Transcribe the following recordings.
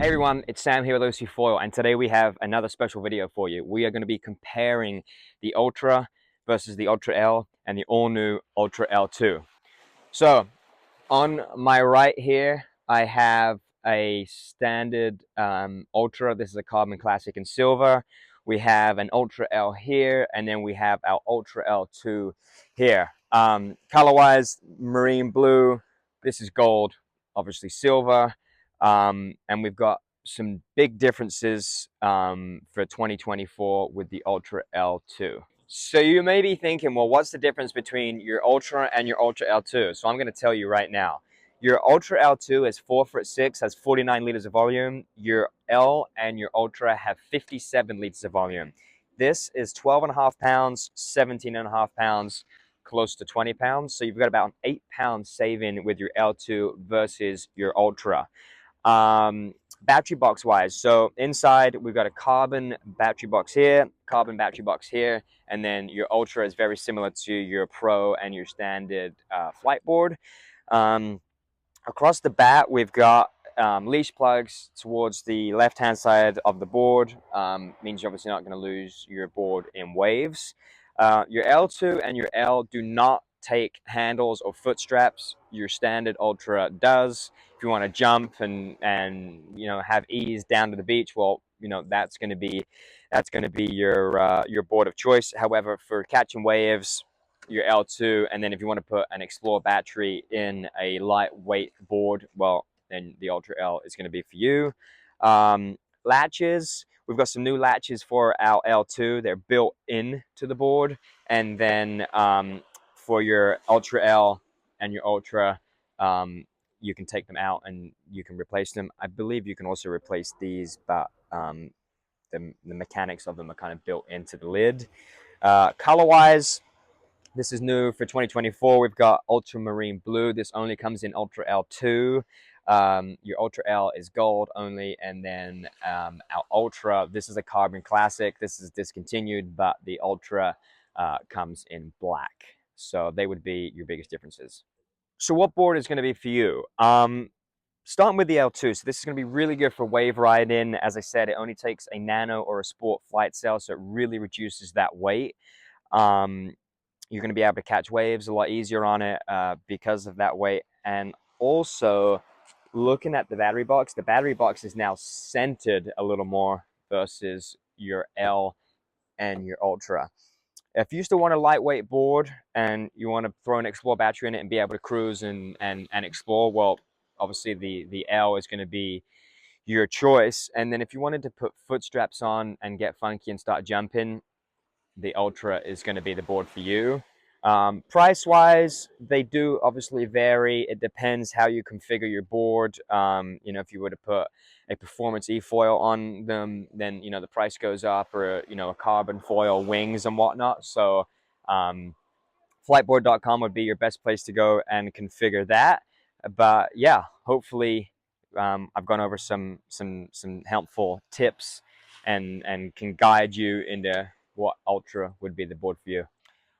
Hey everyone, it's Sam here with eFoil, and today we have another special video for you. We are going to be comparing the Ultra versus the Ultra L and the all-new Ultra L2. So, on my right here, I have a standard Ultra. This is a carbon classic in silver. We have an Ultra L here, and then we have our Ultra L2 here. Color-wise, marine blue. This is gold, obviously silver. And we've got some big differences for 2024 with the Ultra L2. So you may be thinking, well, what's the difference between your Ultra and your Ultra L2? So I'm going to tell you right now. Your Ultra L2 is 4'6", has 49 liters of volume. Your L and your Ultra have 57 liters of volume. This is 12.5 pounds, 17.5 pounds, close to 20 pounds. So you've got about an 8 pound saving with your L2 versus your Ultra. Battery box wise, so inside we've got a carbon battery box here, carbon battery box here, and then your Ultra is very similar to your Pro and your standard Fliteboard. Across the bat we've got leash plugs towards the left hand side of the board. Means you're obviously not going to lose your board in waves. Your L2 and your L do not take handles or foot straps. Your standard Ultra does. If you want to jump and you know, have ease down to the beach, well, you know, that's going to be your board of choice. However, for catching waves, your L2, and then if you want to put an Explore battery in a lightweight board, well, then the Ultra L is going to be for you. Latches, we've got some new latches for our L2. They're built in to the board, and then for your Ultra L and your Ultra, you can take them out and you can replace them. I believe you can also replace these, but the mechanics of them are kind of built into the lid. Color-wise, this is new for 2024. We've got ultramarine blue. This only comes in Ultra L2. Your Ultra L is gold only, and then our Ultra, this is a carbon classic. This is discontinued, but the Ultra comes in black. So they would be your biggest differences. So what board is going to be for you? Starting with the L2, so this is going to be really good for wave riding. As I said, it only takes a nano or a sport flight sail, so it really reduces that weight. You're going to be able to catch waves a lot easier on it because of that weight. And also, looking at the battery box is now centered a little more versus your L and your Ultra. If you still want a lightweight board and you want to throw an Explore battery in it and be able to cruise and explore, well, obviously the L is going to be your choice. And then if you wanted to put foot straps on and get funky and start jumping, the Ultra is going to be the board for you. Price wise, they do obviously vary. It depends how you configure your board. You know, if you were to put a performance eFoil on them, then, you know, the price goes up, or, you know, a carbon foil wings and whatnot. So Fliteboard.com would be your best place to go and configure that. But yeah, hopefully I've gone over some helpful tips and can guide you into what Ultra would be the board for you.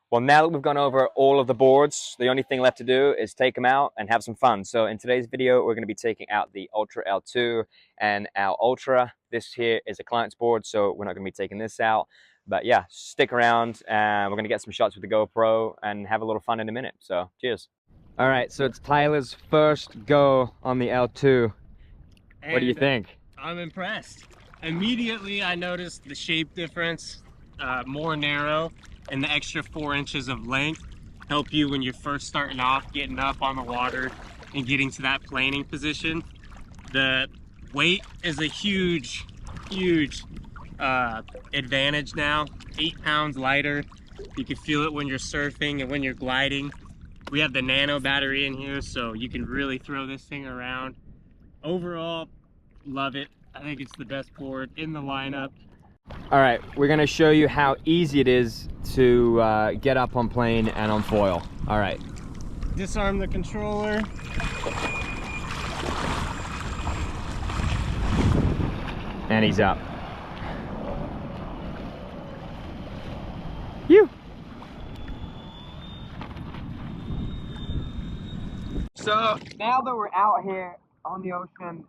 Well, now that we've gone over all of the boards, the only thing left to do is take them out and have some fun. So in today's video, we're going to be taking out the Ultra L2 and our Ultra. This here is a client's board, so we're not going to be taking this out. But yeah, stick around and we're going to get some shots with the GoPro and have a little fun in a minute. So cheers. All right, so it's Tyler's first go on the L2. What do you think? I'm impressed. Immediately, I noticed the shape difference, more narrow, and the extra 4 inches of length help you when you're first starting off, getting up on the water and getting to that planing position. The weight is a huge advantage now. 8 pounds lighter. You can feel it when you're surfing and when you're gliding. We have the nano battery in here, so you can really throw this thing around. Overall, love it. I think it's the best board in the lineup. All right, we're gonna show you how easy it is to get up on plane and on foil. All right. Disarm the controller. And he's up. Phew. So now that we're out here on the ocean,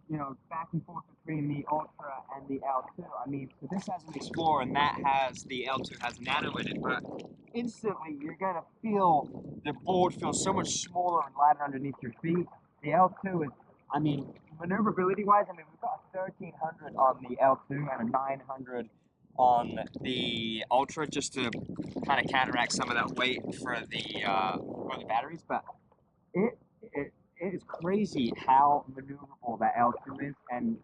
you know, back and forth between the Ultra and the L2. I mean, so this has an Explorer and that has, the L2 has Nano in it, but instantly you're gonna feel the board feels so much smaller and lighter underneath your feet. The L2 is, I mean, maneuverability wise, I mean, we've got a 1300 on the L2 and a 900 on the Ultra just to kind of counteract some of that weight for the batteries, but it, it it is crazy how maneuverable that L2 is and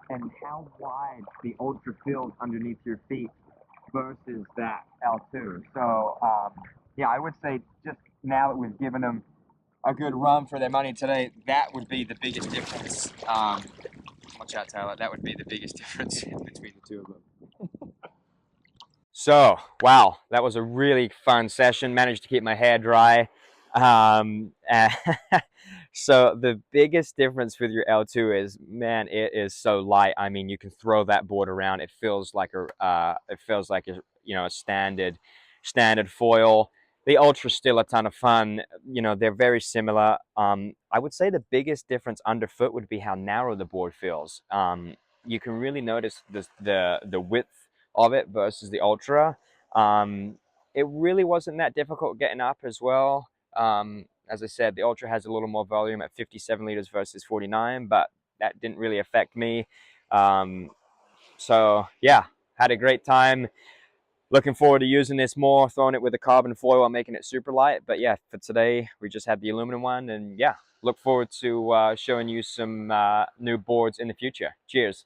how wide the Ultra feels underneath your feet versus that L2. So yeah, I would say just now that we've given them a good run for their money today, that would be the biggest difference. Watch out, Taylor. That would be the biggest difference between the two of them. So, wow, that was a really fun session. Managed to keep my hair dry. So the biggest difference with your L2 is, man, it is so light. I mean, you can throw that board around. It feels like a, you know, a standard foil. The Ultra's still a ton of fun. You know, they're very similar. I would say the biggest difference underfoot would be how narrow the board feels. You can really notice the width of it versus the Ultra. It really wasn't that difficult getting up as well. As I said, the Ultra has a little more volume at 57 liters versus 49, but that didn't really affect me. So yeah, had a great time. Looking forward to using this more, throwing it with the carbon foil and making it super light. But yeah, for today, we just had the aluminum one. And yeah, look forward to showing you some new boards in the future. Cheers.